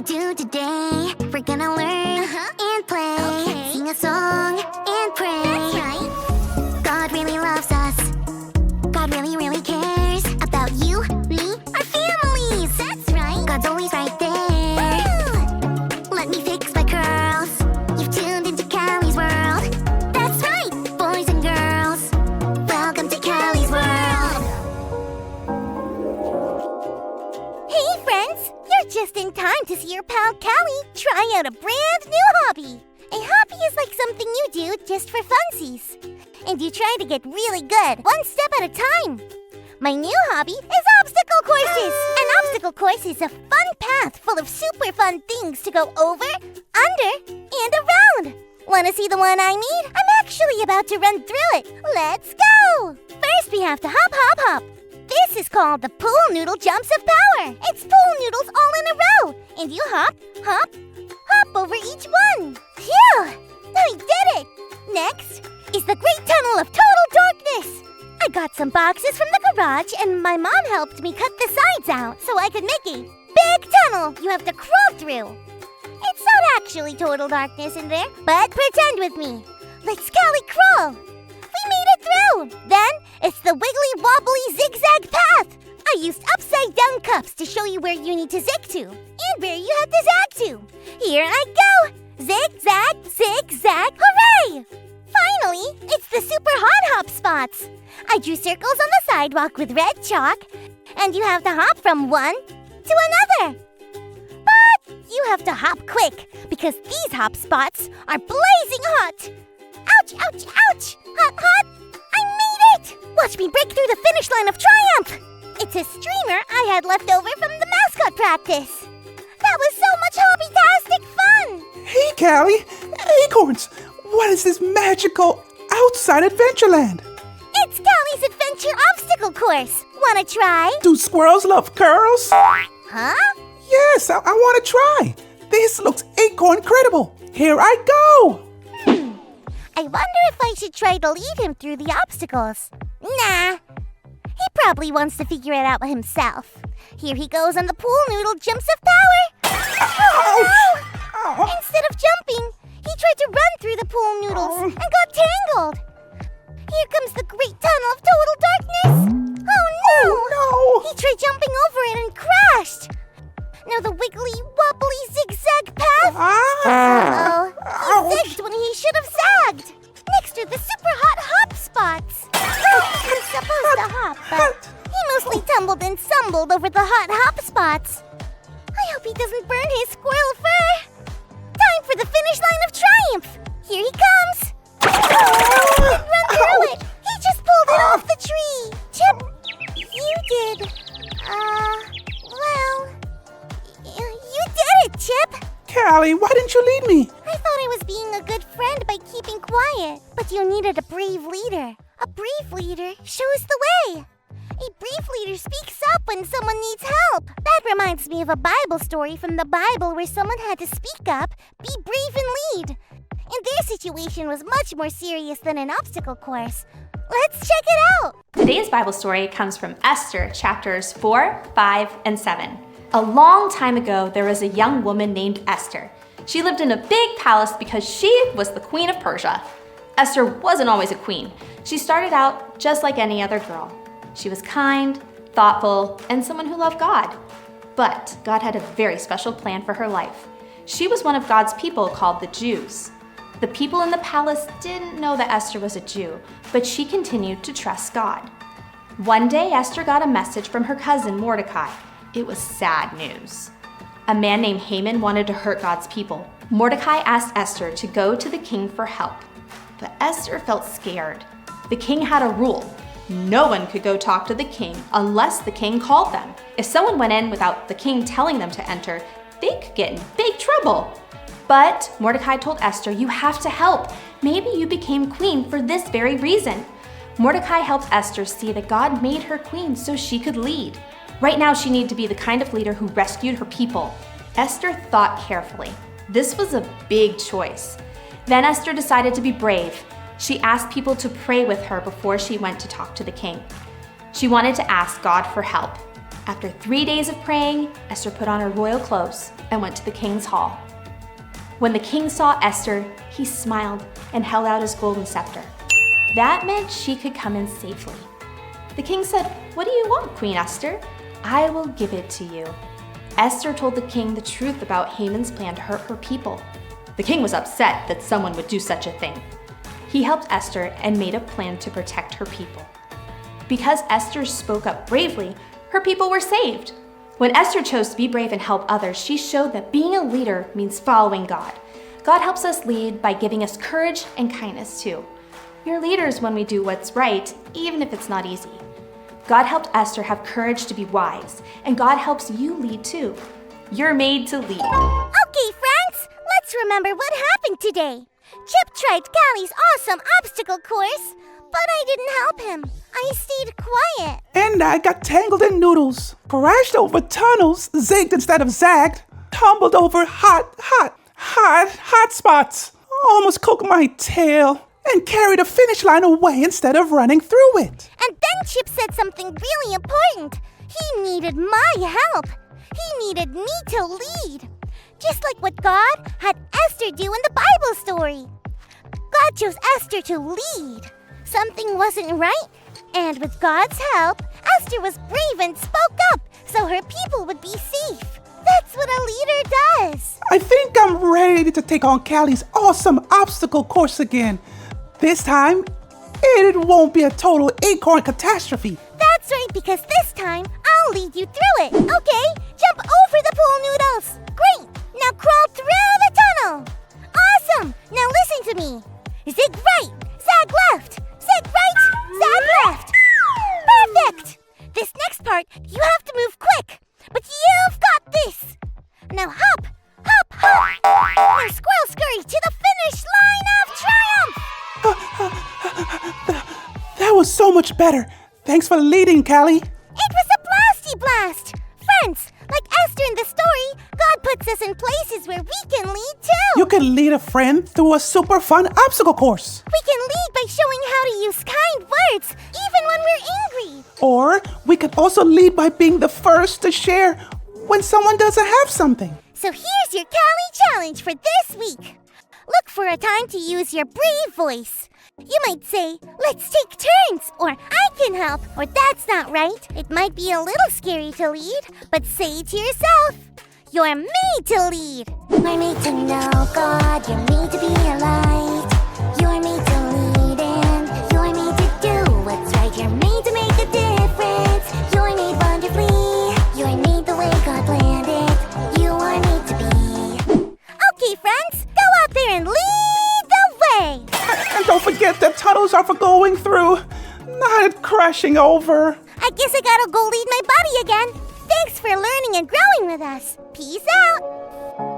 do today. We're gonna learn and play, sing a song and pray. That's right. God really loves us. God really, really cares about you, me, our families. That's right. God's always right there. Woo! Let me fix my curls. You've tuned into Callie's world. That's right, boys and girls. Welcome to Callie's world. Hey friends, you're just in time to see your pal Callie try out a brand new hobby. A hobby is like something you do just for funsies. And you try to get really good, one step at a time. My new hobby is obstacle courses. An obstacle course is a fun path full of super fun things to go over, under, and around. Want to see the one I mean? I'm actually about to run through it. Let's go! First, we have to hop, hop, hop. This is called the pool noodle jumps of power. It's pool noodles all in a row. And you hop, hop, hop over each one. Phew! I did it! Next is the Great Tunnel of Total Darkness. I got some boxes from the garage and my mom helped me cut the sides out so I could make a big tunnel you have to crawl through. It's not actually total darkness in there, but pretend with me. Let's Callie crawl. We made it through. Then it's the wiggly wobbly zigzag path. I used upside down cups to show you where you need to zig to and where you have to zag to. Here I go. Zig zag, zigzag, hooray! Finally, it's the super hot hop spots. I drew circles on the sidewalk with red chalk, and you have to hop from one to another. But you have to hop quick, because these hop spots are blazing hot. Ouch, ouch, ouch! Hot, hot! I made it! Watch me break through the finish line of triumph! It's a streamer I had left over from the mascot practice. That was so much hobby-tastic fun! Hey, Callie! Acorns! What is this magical outside Adventureland? It's Callie's Adventure Obstacle Course. Wanna try? Do squirrels love curls? Huh? Yes, I want to try. This looks acorn-credible. Here I go! I wonder if I should try to lead him through the obstacles. Nah. He probably wants to figure it out himself. Here he goes on the pool noodle jumps of power. Oh, no! Instead of jumping, he tried to run through the pool noodles and got tangled. Here comes the Great Tunnel of Total Darkness. Oh no! He tried jumping over it and crashed. Now the wiggly, wobbly zigzag path. Uh-oh. He zigged when he should have zagged. Next are the super hot hop spots. He was supposed to hop, but he mostly tumbled and stumbled over the hot hop spots. I hope he doesn't burn his squirrel fur. Time for the finish line of triumph. Here he comes. He didn't run through it. He just pulled it off the tree. Chip, you did. Well, you did it, Chip. Callie, why didn't you lead me? I thought I was being a good friend by keeping quiet. But you needed a brave leader. A brave leader shows the way. A brave leader speaks up when someone needs help. That reminds me of a Bible story from the Bible where someone had to speak up, be brave, and lead. And their situation was much more serious than an obstacle course. Let's check it out. Today's Bible story comes from Esther, chapters 4, 5, and 7. A long time ago, there was a young woman named Esther. She lived in a big palace because she was the queen of Persia. Esther wasn't always a queen. She started out just like any other girl. She was kind, thoughtful, and someone who loved God. But God had a very special plan for her life. She was one of God's people called the Jews. The people in the palace didn't know that Esther was a Jew, but she continued to trust God. One day, Esther got a message from her cousin Mordecai. It was sad news. A man named Haman wanted to hurt God's people. Mordecai asked Esther to go to the king for help. But Esther felt scared. The king had a rule. No one could go talk to the king unless the king called them. If someone went in without the king telling them to enter, they could get in big trouble. But Mordecai told Esther, you have to help. Maybe you became queen for this very reason. Mordecai helped Esther see that God made her queen so she could lead. Right now, she needed to be the kind of leader who rescued her people. Esther thought carefully. This was a big choice. Then Esther decided to be brave. She asked people to pray with her before she went to talk to the king. She wanted to ask God for help. After 3 days of praying, Esther put on her royal clothes and went to the king's hall. When the king saw Esther, he smiled and held out his golden scepter. That meant she could come in safely. The king said, "What do you want, Queen Esther? I will give it to you." Esther told the king the truth about Haman's plan to hurt her people. The king was upset that someone would do such a thing. He helped Esther and made a plan to protect her people. Because Esther spoke up bravely, her people were saved. When Esther chose to be brave and help others, she showed that being a leader means following God. God helps us lead by giving us courage and kindness too. We're leaders when we do what's right, even if it's not easy. God helped Esther have courage to be wise, and God helps you lead too. You're made to lead. Okay, friends, let's remember what happened today. Chip tried Callie's awesome obstacle course, but I didn't help him. I stayed quiet. And I got tangled in noodles, crashed over tunnels, zigged instead of zagged, tumbled over hot spots, almost cooked my tail, and carried a finish line away instead of running through it. And then Chip said something really important. He needed my help. He needed me to lead. Just like what God had Esther do in the Bible story. God chose Esther to lead. Something wasn't right, and with God's help, Esther was brave and spoke up so her people would be safe. That's what a leader does. I think I'm ready to take on Callie's awesome obstacle course again. This time, it won't be a total acorn catastrophe. That's right, because this time, I'll lead you through it. Okay, jump over the pool noodles. Great, now crawl through the tunnel. Awesome, now listen to me. Zig right, zag left, zig right, zag left. Perfect. This next part, you have to move quick, but you've got this. Now hop, hop, hop. Now squirrel scurry to the finish line of triumph. That was so much better. Thanks for leading, Callie. It was a blasty blast. Friends, like Esther in the story, God puts us in places where we can lead too. You can lead a friend through a super fun obstacle course. We can lead by showing how to use kind words, even when we're angry. Or we can also lead by being the first to share when someone doesn't have something. So here's your Callie challenge for this week. Look for a time to use your brave voice. You might say, "Let's take turns," or "I can help," or "That's not right." It might be a little scary to lead, but say to yourself, "You're made to lead." You're made to know God, you're made to be a light. You're made to lead and you're made to do what's right. You're made to make a difference. You're made wonderfully. You're made the way God planned it. You are made to be. Okay, friends, go out there and lead the way. And don't forget that tunnels are for going through, not crashing over. I guess I gotta go lead my body again. Thanks for learning and growing with us. Peace out.